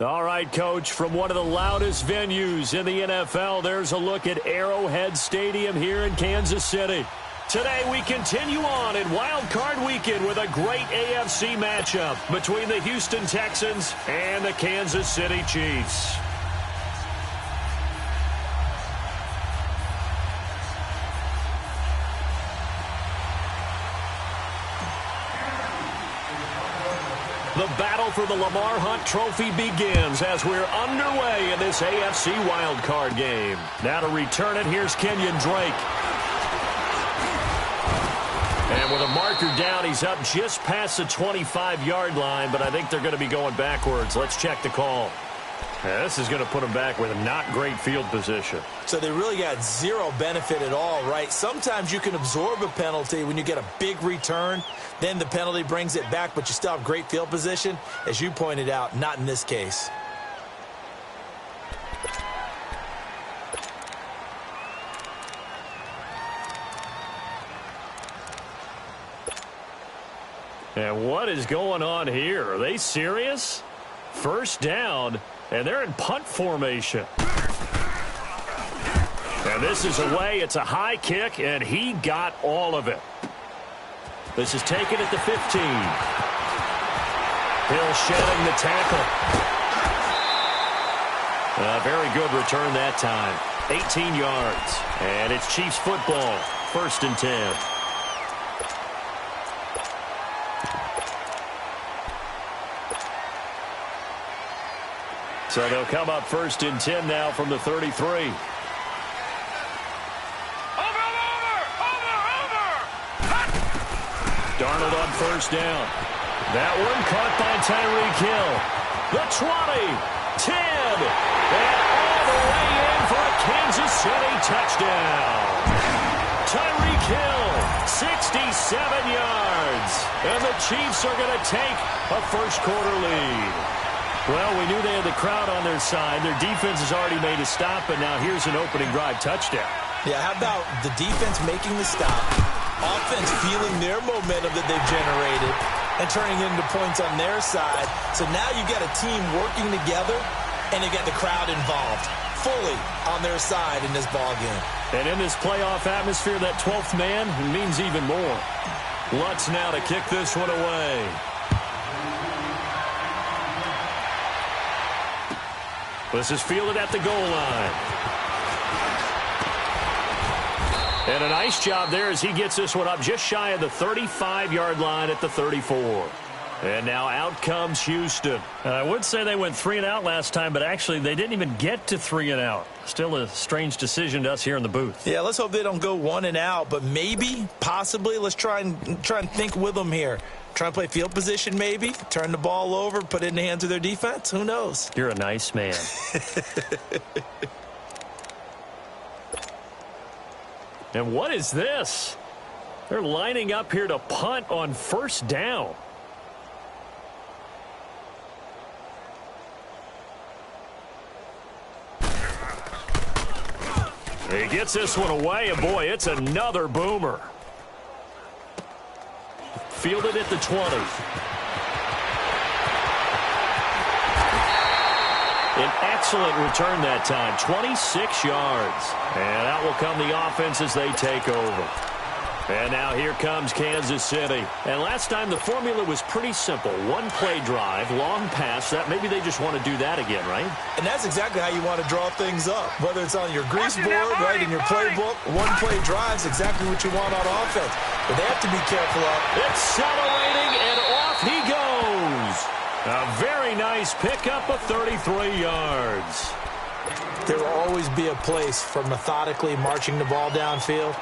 All right, Coach, from one of the loudest venues in the NFL, there's a look at Arrowhead Stadium here in Kansas City. Today, we continue on in Wild Card Weekend with a great AFC matchup between the Houston Texans and the Kansas City Chiefs. The battle for the Lamar Hunt Trophy begins as we're underway in this AFC wildcard game. Now to return it, here's Kenyon Drake. And with a marker down, he's up just past the 25-yard line, but I think they're going to be going backwards. Let's check the call. Yeah, this is going to put them back with a not great field position. So they really got zero benefit at all, right? Sometimes you can absorb a penalty when you get a big return. Then the penalty brings it back, but you still have great field position. As you pointed out, not in this case. And what is going on here? Are they serious? First down, and they're in punt formation. And this is away. It's a high kick, and he got all of it. This is taken at the 15. Hill shedding the tackle. A very good return that time. 18 yards. And it's Chiefs football. 1st and 10. So they'll come up 1st and 10 now from the 33. Darnold on 1st down. That one caught by Tyreek Hill. The 20, 10, and all the way in for a Kansas City touchdown. Tyreek Hill, 67 yards. And the Chiefs are going to take a first-quarter lead. Well, we knew they had the crowd on their side. Their defense has already made a stop, and now here's an opening drive touchdown. Yeah, how about the defense making the stop, offense feeling their momentum that they've generated, and turning it into points on their side. So now you've got a team working together, and you got the crowd involved fully on their side in this ball game. And in this playoff atmosphere, that 12th man means even more. Lutz now to kick this one away. This is fielded at the goal line. And a nice job there as he gets this one up just shy of the 35-yard line at the 34. And now out comes Houston. I would say they went 3 and out last time, but actually they didn't even get to 3 and out. Still a strange decision to us here in the booth. Yeah, let's hope they don't go 1 and out, but maybe, possibly, let's try and think with them here. Try and play field position maybe, turn the ball over, put it in the hands of their defense. Who knows? You're a nice man. And what is this? They're lining up here to punt on 1st down. He gets this one away, and boy, it's another boomer. Fielded at the 20. An excellent return that time, 26 yards. And out will come the offense as they take over. And now here comes Kansas City. And last time the formula was pretty simple. 1-play drive, long pass. That maybe they just want to do that again, right? And that's exactly how you want to draw things up. Whether it's on your grease board, right, in your playbook, 1-play drive is exactly what you want on offense. But they have to be careful of. Accelerating, and off he goes. A very nice pickup of 33 yards. There will always be a place for methodically marching the ball downfield.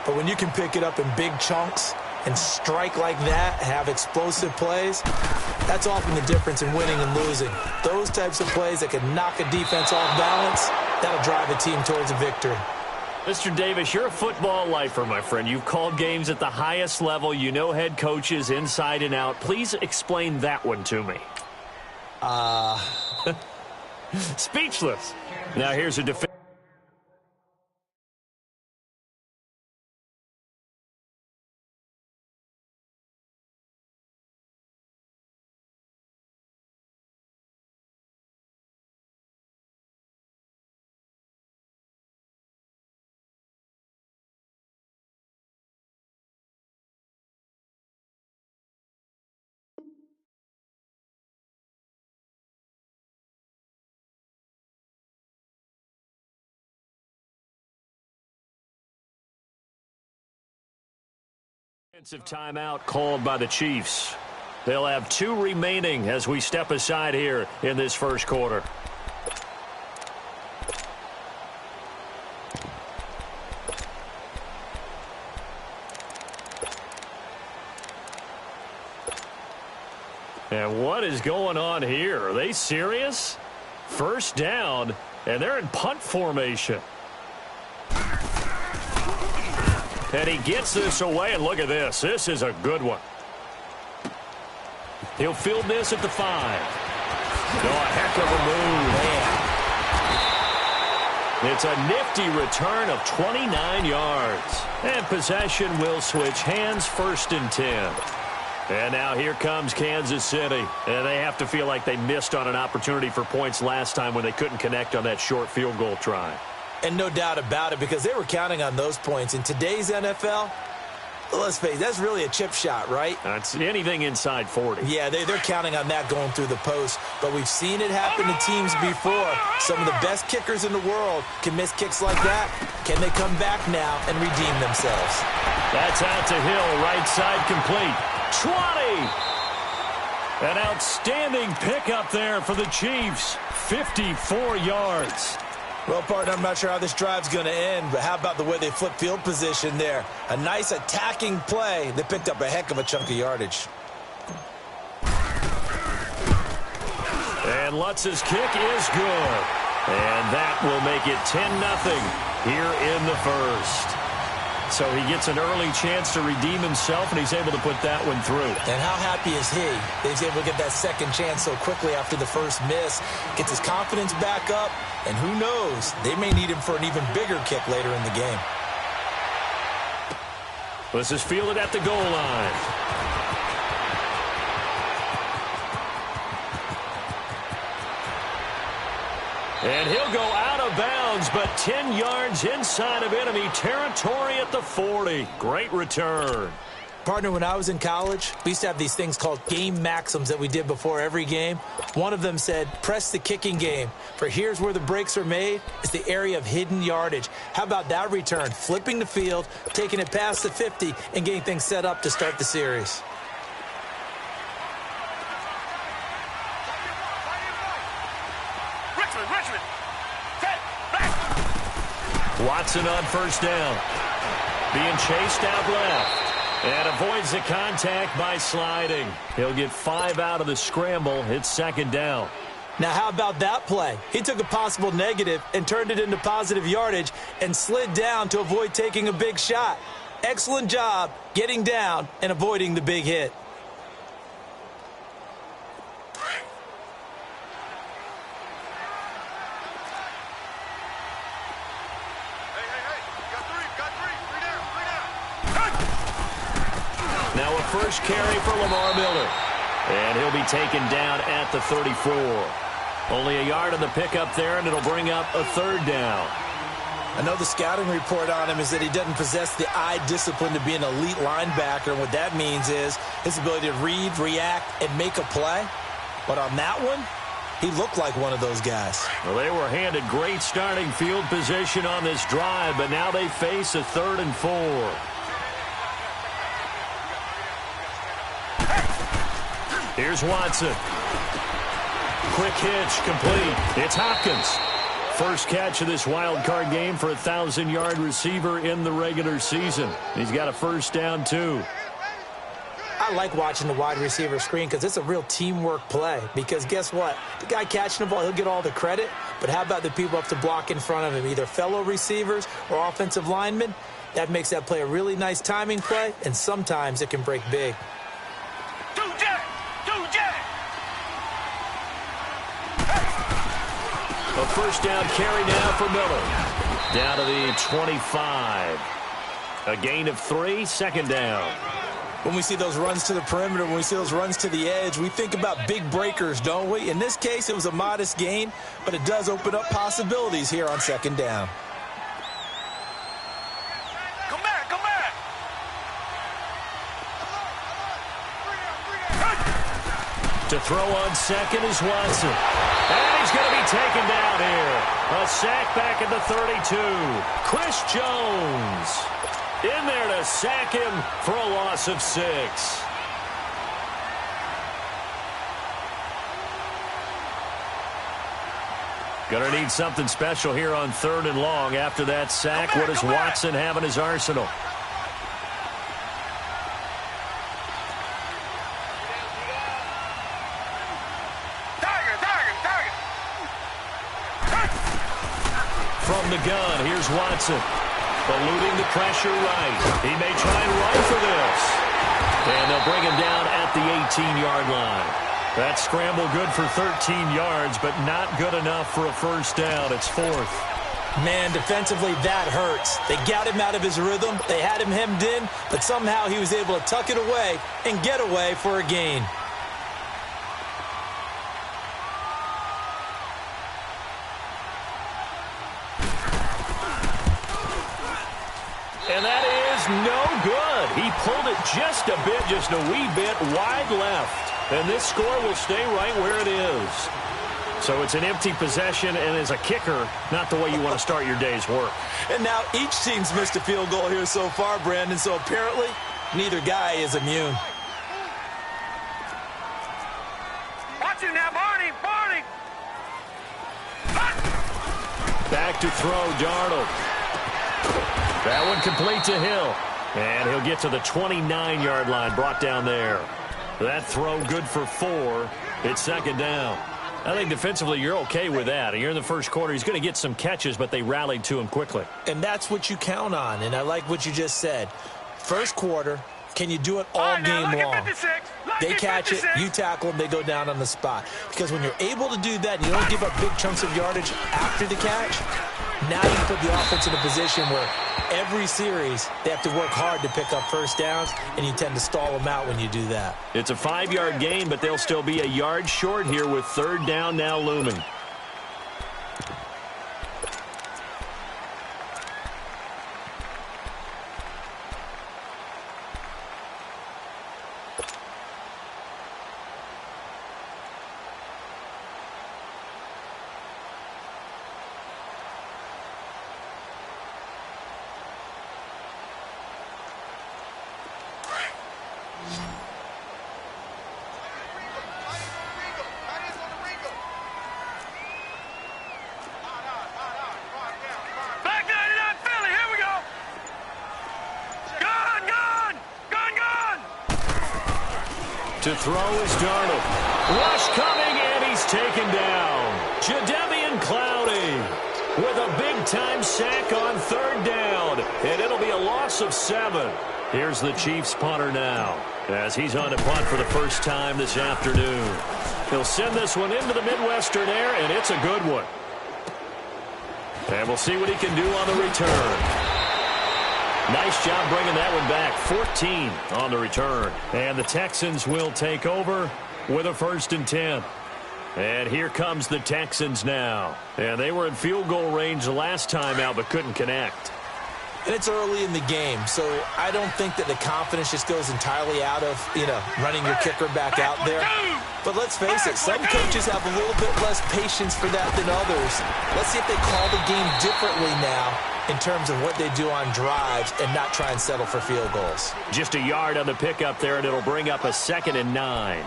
But when you can pick it up in big chunks and strike like that, have explosive plays, that's often the difference in winning and losing. Those types of plays that can knock a defense off balance, that'll drive a team towards a victory. Mr. Davis, you're a football lifer, my friend. You've called games at the highest level. You know head coaches inside and out. Please explain that one to me. Speechless. Now here's a defense. Offensive timeout called by the Chiefs. They'll have 2 remaining as we step aside here in this first quarter. And what is going on here? Are they serious? First down, and they're in punt formation. And he gets this away, and look at this. This is a good one. He'll field this at the 5. Oh, a heck of a move. It's a nifty return of 29 yards. And possession will switch hands, 1st and 10. And now here comes Kansas City. And they have to feel like they missed on an opportunity for points last time when they couldn't connect on that short field goal try. And no doubt about it, because they were counting on those points. In today's NFL, let's face it, that's really a chip shot, right? That's anything inside 40. Yeah, they're counting on that going through the post. But we've seen it happen to teams before. Some of the best kickers in the world can miss kicks like that. Can they come back now and redeem themselves? That's out to Hill, right side complete. 20! An outstanding pickup there for the Chiefs. 54 yards. Well, partner, I'm not sure how this drive's going to end, but how about the way they flip field position there? A nice attacking play. They picked up a heck of a chunk of yardage. And Lutz's kick is good. And that will make it 10-0 here in the first. So he gets an early chance to redeem himself, and he's able to put that one through. And how happy is he that he's able to get that second chance so quickly after the first miss? Gets his confidence back up, and who knows, they may need him for an even bigger kick later in the game. This is fielded at the goal line. And he'll go out of bounds, but 10 yards inside of enemy territory at the 40. Great return. Partner, when I was in college, we used to have these things called game maxims that we did before every game. One of them said, press the kicking game. For here's where the breaks are made. It's the area of hidden yardage. How about that return? Flipping the field, taking it past the 50, and getting things set up to start the series. Watson on first down. Being chased out left. And avoids the contact by sliding. He'll get 5 out of the scramble. It's 2nd down. Now, how about that play? He took a possible negative and turned it into positive yardage and slid down to avoid taking a big shot. Excellent job getting down and avoiding the big hit. Now a first carry for Lamar Miller. And he'll be taken down at the 34. Only a yard on the pickup there, and it'll bring up a 3rd down. I know the scouting report on him is that he doesn't possess the eye discipline to be an elite linebacker. And what that means is his ability to read, react, and make a play. But on that one, he looked like one of those guys. Well, they were handed great starting field position on this drive, but now they face a 3rd and 4. Here's Watson. Quick hitch, complete. It's Hopkins. First catch of this wild card game for a 1,000-yard receiver in the regular season. He's got a first down, too. I like watching the wide receiver screen because it's a real teamwork play. Because guess what? The guy catching the ball, he'll get all the credit. But how about the people up to block in front of him, either fellow receivers or offensive linemen? That makes that play a really nice timing play, and sometimes it can break big. A first down carry now for Miller. Down to the 25. A gain of 3, 2nd down. When we see those runs to the perimeter, when we see those runs to the edge, we think about big breakers, don't we? In this case, it was a modest gain, but it does open up possibilities here on 2nd down. Come back, come back. To throw on second is Watson. And he's going to be taken down here. A sack back at the 32. Chris Jones. In there to sack him for a loss of 6. Gonna need something special here on 3rd and long. After that sack, what does Watson have in his arsenal? From the gun, here's Watson. Eluding the pressure right. He may try and run for this. And they'll bring him down at the 18-yard line. That scramble good for 13 yards, but not good enough for a first down. It's 4th. Man, defensively, that hurts. They got him out of his rhythm. They had him hemmed in, but somehow he was able to tuck it away and get away for a gain. And that is no good. He pulled it just a bit, just a wee bit wide left. And this score will stay right where it is. So it's an empty possession, and as a kicker, not the way you want to start your day's work. And now each team's missed a field goal here so far, Brandon, so apparently neither guy is immune. Watch it now, Barney! Barney! Back to throw, Darnold. That one complete to Hill. And he'll get to the 29-yard line, brought down there. That throw good for 4. It's 2nd down. I think defensively you're okay with that. You're in the first quarter. He's going to get some catches, but they rallied to him quickly. And that's what you count on, and I like what you just said. First quarter, can you do it all game long? They catch it, you tackle them, they go down on the spot. Because when you're able to do that and you don't give up big chunks of yardage after the catch, now you put the offense in a position where every series they have to work hard to pick up first downs, and you tend to stall them out when you do that. It's a 5-yard gain, but they'll still be a yard short here with 3rd down now looming. To throw is Darnold. Rush coming, and he's taken down. Jadeveon Clowney with a big-time sack on 3rd down. And it'll be a loss of 7. Here's the Chiefs punter now, as he's on to punt for the first time this afternoon. He'll send this one into the Midwestern air, and it's a good one. And we'll see what he can do on the return. Nice job bringing that one back. 14 on the return. And the Texans will take over with a 1st and 10. And here comes the Texans now. And they were in field goal range the last time out, but couldn't connect. And it's early in the game, so I don't think that the confidence just goes entirely out of, running your kicker back out there. But let's face it, some coaches have a little bit less patience for that than others. Let's see if they call the game differently now in terms of what they do on drives and not try and settle for field goals. Just a yard on the pickup there, and it'll bring up a 2nd and 9.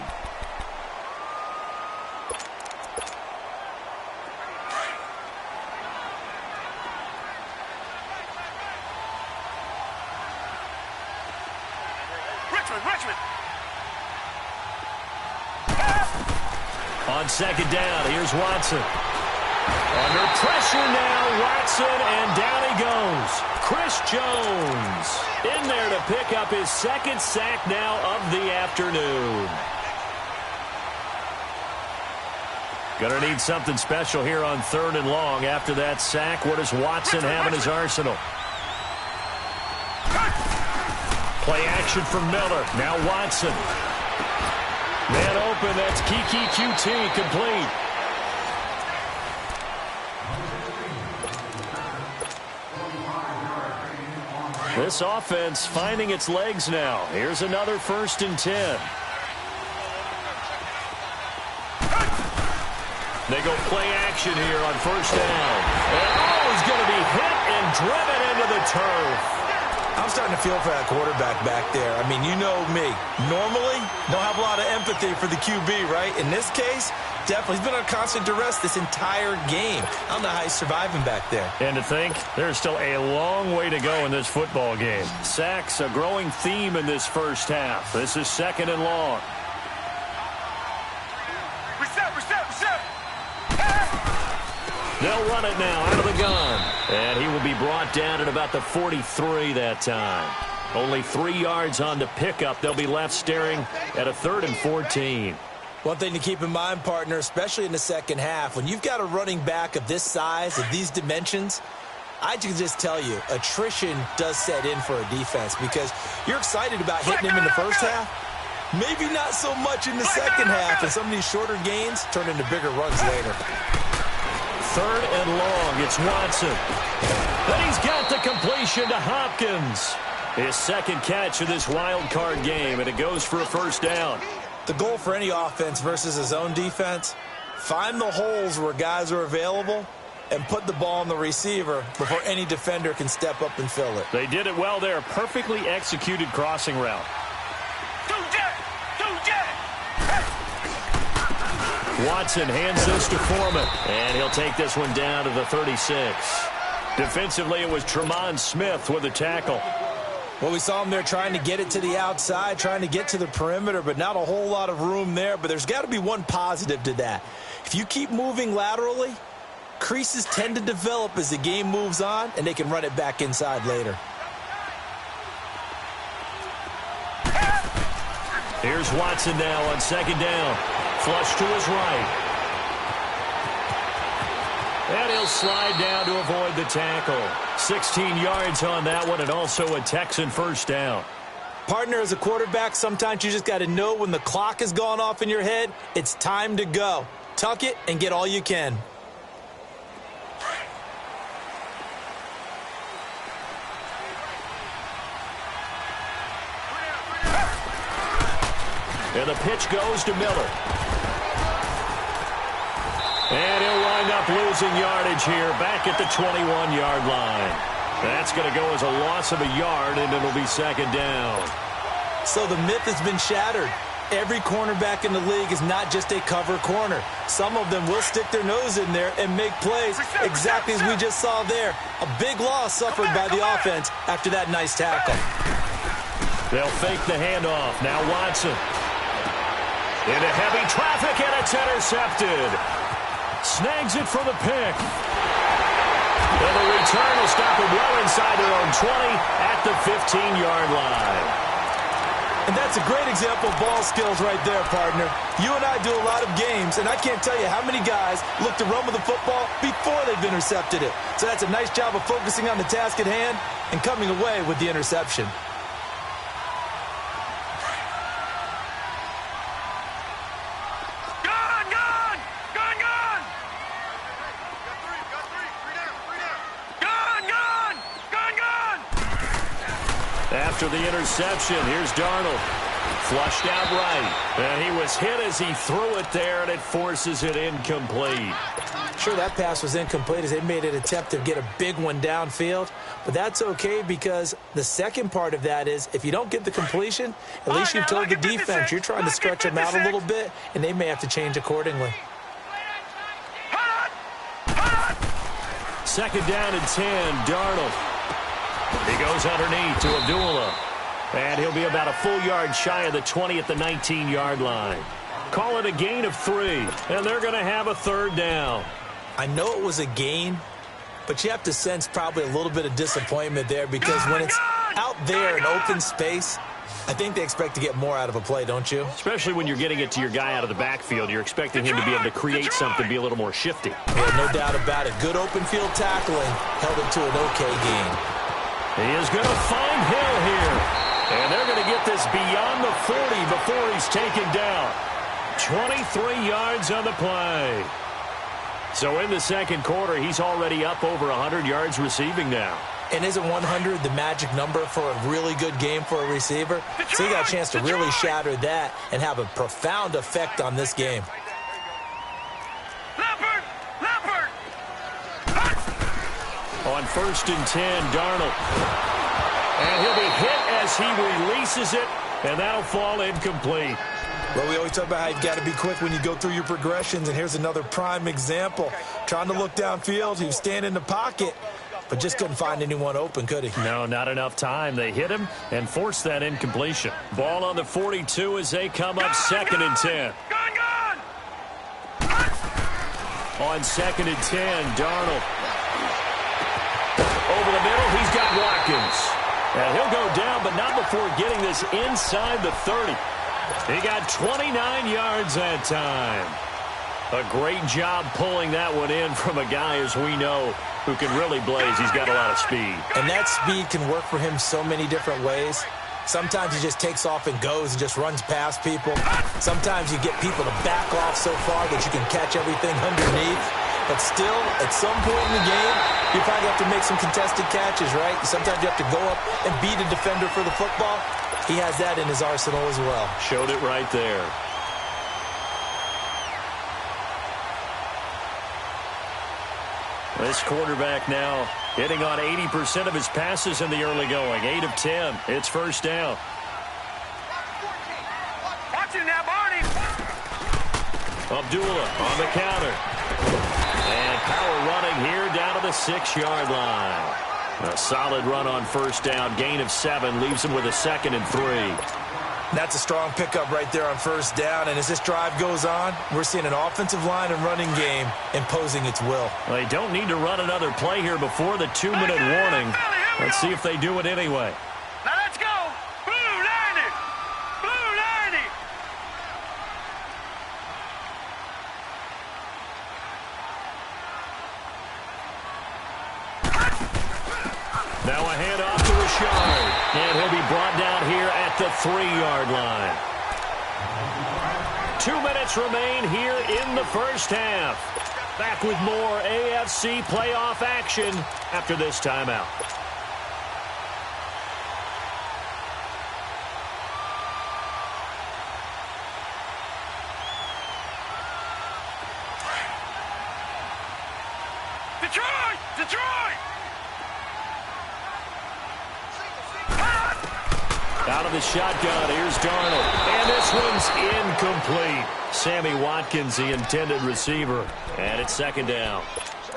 Richmond! On 2nd down, here's Watson. Under pressure now, Watson, and down he goes. Chris Jones in there to pick up his 2nd sack now of the afternoon. Gonna need something special here on 3rd and long. After that sack, what does Watson have in his arsenal? Play action from Miller. Now Watson. Man open, that's Kiki QT complete. This offense finding its legs now. Here's another 1st and 10. They go play action here on 1st down. And he's going to be hit and driven into the turf. I'm starting to feel for that quarterback back there. I mean, you know me. Normally, don't have a lot of empathy for the QB, right? In this case, definitely. He's been on constant duress this entire game. I don't know how he's surviving back there. And to think, there's still a long way to go in this football game. Sacks, a growing theme in this first half. This is 2nd and long. Reset. They'll run it now out of the gun. And he will be brought down at about the 43 that time. Only 3 yards on the pickup. They'll be left staring at a 3rd and 14. One thing to keep in mind, partner, especially in the second half, when you've got a running back of this size, of these dimensions, I can just tell you, attrition does set in for a defense because you're excited about hitting him in the first half. Maybe not so much in the second half, and some of these shorter gains turn into bigger runs later. 3rd and long, it's Watson. Then he's got the completion to Hopkins. His second catch of this wild card game, and it goes for a first down. The goal for any offense versus his own defense, find the holes where guys are available and put the ball on the receiver before any defender can step up and fill it. They did it well there. Perfectly executed crossing route. Watson hands this to Foreman, and he'll take this one down to the 36. Defensively, it was Tremont Smith with a tackle. Well, we saw him there trying to get it to the outside, trying to get to the perimeter, but not a whole lot of room there. But there's got to be one positive to that. If you keep moving laterally, creases tend to develop as the game moves on, and they can run it back inside later. Here's Watson now on 2nd down. Flush to his right. And he'll slide down to avoid the tackle. 16 yards on that one, and also a Texan first down. Partner, as a quarterback, sometimes you just got to know when the clock has gone off in your head, it's time to go. Tuck it and get all you can. And the pitch goes to Miller. And he'll wind up losing yardage here back at the 21-yard line. That's going to go as a loss of a yard, and it'll be 2nd down. So the myth has been shattered. Every cornerback in the league is not just a cover corner. Some of them will stick their nose in there and make plays exactly as we just saw there. A big loss suffered by the offense after that nice tackle. They'll fake the handoff. Now Watson. Into heavy traffic, and it's intercepted. Snags it for the pick. And the return will stop them well inside their own 20 at the 15-yard line. And that's a great example of ball skills right there, partner. You and I do a lot of games, and I can't tell you how many guys look to run with the football before they've intercepted it. So that's a nice job of focusing on the task at hand and coming away with the interception. After the interception, here's Darnold. Flushed out right. And he was hit as he threw it there, and it forces it incomplete. Sure, that pass was incomplete as they made an attempt to get a big one downfield. But that's okay because the second part of that is if you don't get the completion, at least you've told the defense you're trying to stretch them out a little bit, and they may have to change accordingly. 2nd down and 10, Darnold. He goes underneath to Abdullah. And he'll be about a full yard shy of the 20 at the 19-yard line. Call it a gain of 3, and they're going to have a 3rd down. I know it was a gain, but you have to sense probably a little bit of disappointment there because when it's out there in open space, I think they expect to get more out of a play, don't you? Especially when you're getting it to your guy out of the backfield. You're expecting him to be able to create something, be a little more shifty. Yeah, no doubt about it. Good open field tackling held it to an okay gain. He is going to find Hill here. And they're going to get this beyond the 40 before he's taken down. 23 yards on the play. So in the second quarter, he's already up over 100 yards receiving now. And isn't 100 the magic number for a really good game for a receiver? So he got a chance to really shatter that and have a profound effect on this game. On 1st and 10, Darnold. And he'll be hit as he releases it, and that'll fall incomplete. Well, we always talk about how you've got to be quick when you go through your progressions, and here's another prime example. Trying to look downfield, he was standing in the pocket, but just couldn't find anyone open, could he? No, not enough time. They hit him and forced that incompletion. Ball on the 42 as they come up 2nd and 10. On 2nd and 10, Darnold. Over the middle, he's got Watkins. And he'll go down, but not before getting this inside the 30. He got 29 yards that time. A great job pulling that one in from a guy, as we know, who can really blaze. He's got a lot of speed. And that speed can work for him so many different ways. Sometimes he just takes off and goes and just runs past people. Sometimes you get people to back off so far that you can catch everything underneath. But still, at some point in the game, you probably have to make some contested catches, right? Sometimes you have to go up and beat a defender for the football. He has that in his arsenal as well. Showed it right there. This quarterback now hitting on 80% of his passes in the early going. 8 of 10. It's first down. Watch it now, Barney. Abdullah on the counter. And power running here down to the 6-yard line. A solid run on first down. Gain of 7 leaves him with a 2nd and 3. That's a strong pickup right there on first down. And as this drive goes on, we're seeing an offensive line and running game imposing its will. Well, they don't need to run another play here before the 2-minute warning. Let's see if they do it anyway. Now let's go. Blue 90. Blue 90. Now a handoff to Rashard. And he'll be brought down here at the 3-yard line. 2 minutes remain here in the first half. Back with more AFC playoff action after this timeout. Detroit! Detroit! Out of the shotgun, here's Darnold. And this one's incomplete. Sammy Watkins, the intended receiver. And it's 2nd down.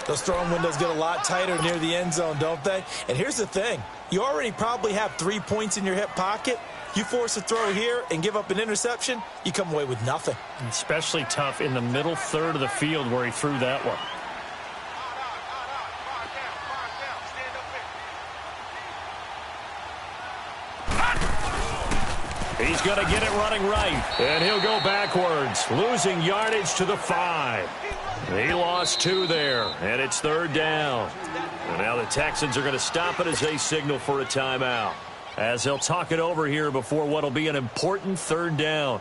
Those throwing windows get a lot tighter near the end zone, don't they? And here's the thing. You already probably have 3 points in your hip pocket. You force a throw here and give up an interception, you come away with nothing. Especially tough in the middle third of the field where he threw that one. He's going to get it running right. And he'll go backwards, losing yardage to the 5. He lost 2 there, and it's 3rd down. And now the Texans are going to stop it as they signal for a timeout, as they'll talk it over here before what will be an important 3rd down.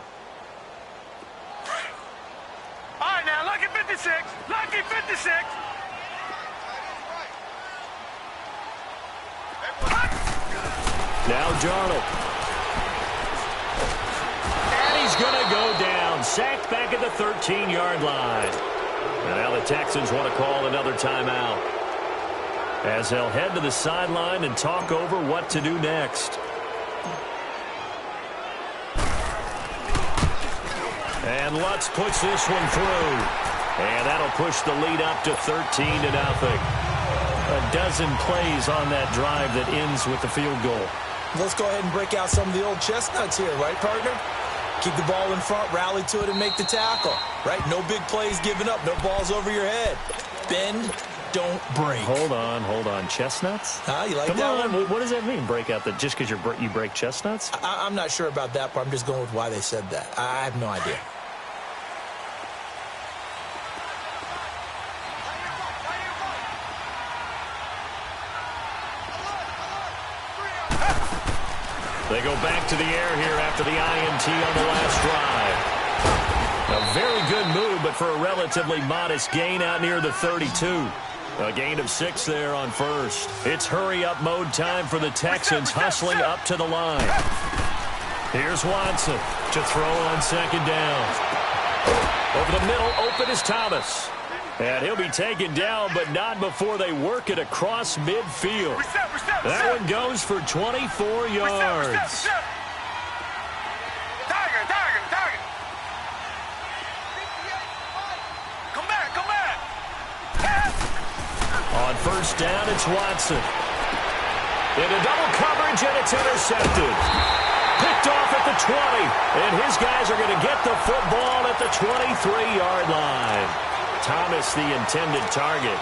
All right, now, lucky 56. Lucky 56. Now Darnold. He's going to go down. Sacked back at the 13-yard line. And now the Texans want to call another timeout, as they'll head to the sideline and talk over what to do next. And Lutz puts this one through. And that'll push the lead up to 13-0. A dozen plays on that drive that ends with the field goal. Let's go ahead and break out some of the old chestnuts here, right, partner? Keep the ball in front, rally to it, and make the tackle, right? No big plays given up, no balls over your head. Bend, don't break. Hold on. Chestnuts? You like Come that on. one? What does that mean, break out? That just because you break chestnuts? I'm not sure about that part. I'm just going with why they said that. I have no idea. They go back to the air here after the INT on the last drive. A very good move, but for a relatively modest gain out near the 32. A gain of 6 there on first. It's hurry-up mode time for the Texans, hustling up to the line. Here's Watson to throw on 2nd down. Over the middle, open is Thomas. And he'll be taken down, but not before they work it across midfield. That one goes for 24 yards. On first down, it's Watson. Into double coverage, and it's intercepted. Picked off at the 20, and his guys are going to get the football at the 23-yard line. Thomas, the intended target.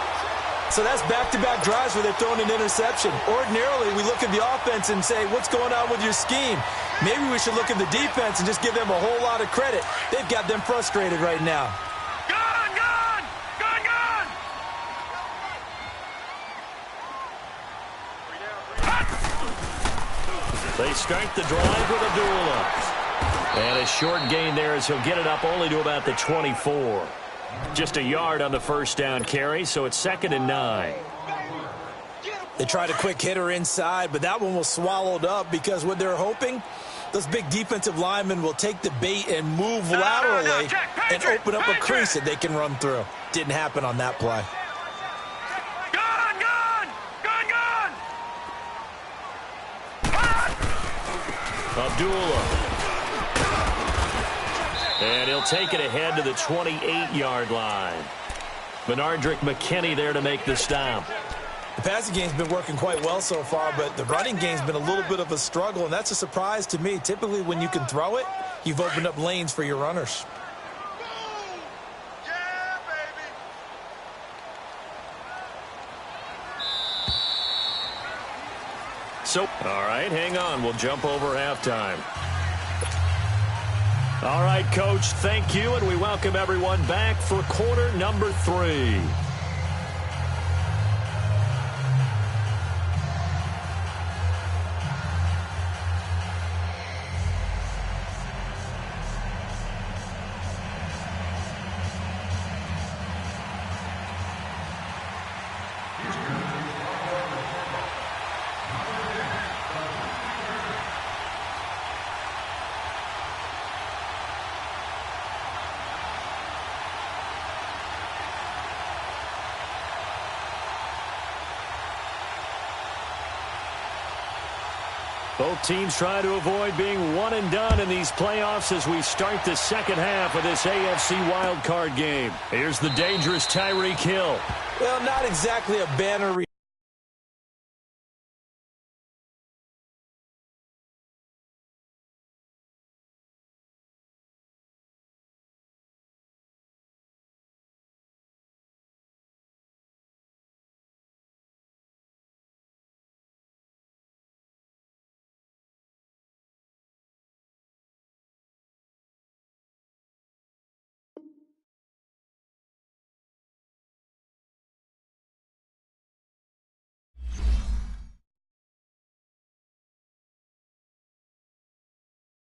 So that's back-to-back drives where they're throwing an interception. Ordinarily, we look at the offense and say, what's going on with your scheme? Maybe we should look at the defense and just give them a whole lot of credit. They've got them frustrated right now. They start the drive with Abdullah. And a short gain there as he'll get it up only to about the 24. Just a yard on the first down carry, so it's 2nd and 9. They tried a quick hitter inside, but that one was swallowed up because what they're hoping, those big defensive linemen will take the bait and move laterally and open up a crease that they can run through. Didn't happen on that play. Abdullah. And he'll take it ahead to the 28-yard line. Benardrick McKinney there to make the stop. The passing game's been working quite well so far, but the running game's been a little bit of a struggle, and that's a surprise to me. Typically, when you can throw it, you've opened up lanes for your runners. So, all right, hang on. We'll jump over halftime. All right, Coach, thank you, and we welcome everyone back for quarter number 3. Both teams try to avoid being one and done in these playoffs as we start the second half of this AFC wildcard game. Here's the dangerous Tyreek Hill. Well, not exactly a banner